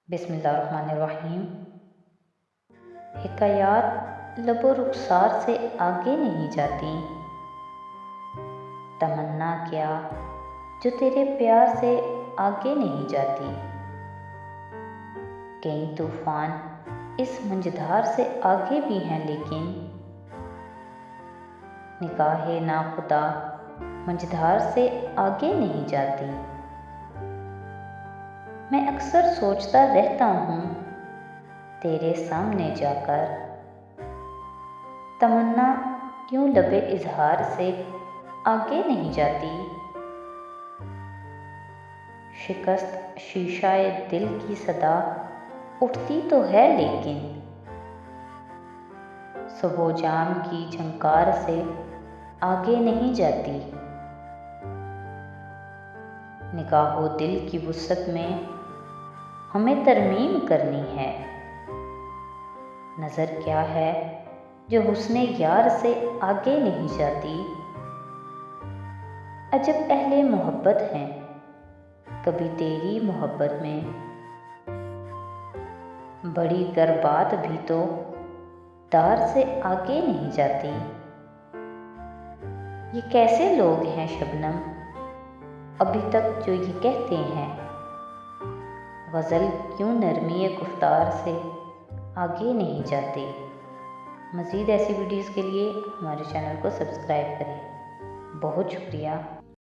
बिस्मिल्लाहिर्रहमानिर्रहीम। हिकायात लबो रुखसार से आगे नहीं जाती। तमन्ना क्या जो तेरे प्यार से आगे नहीं जाती। कई तूफान इस मंझधार से आगे भी हैं, लेकिन निगाहे नाखुदा मंझधार से आगे नहीं जाती। मैं अक्सर सोचता रहता हूँ तेरे सामने जाकर, तमन्ना क्यों लबे इजहार से आगे नहीं जाती। शिकस्त शीशाए दिल की सदा उठती तो है, लेकिन सुबह जाम की झंकार से आगे नहीं जाती। निगाहो दिल की वुसअत में हमें तरमीम करनी है। नज़र क्या है जो हुस्ने यार से आगे नहीं जाती। अजब अहले मोहब्बत हैं, कभी तेरी मोहब्बत में बड़ी कर बात भी तो दार से आगे नहीं जाती। ये कैसे लोग हैं शबनम अभी तक जो ये कहते हैं, गज़ल क्यों नरमी गुफ्तार से आगे नहीं जाते। मज़ीद ऐसी वीडियोज़ के लिए हमारे चैनल को सब्सक्राइब करें। बहुत शुक्रिया।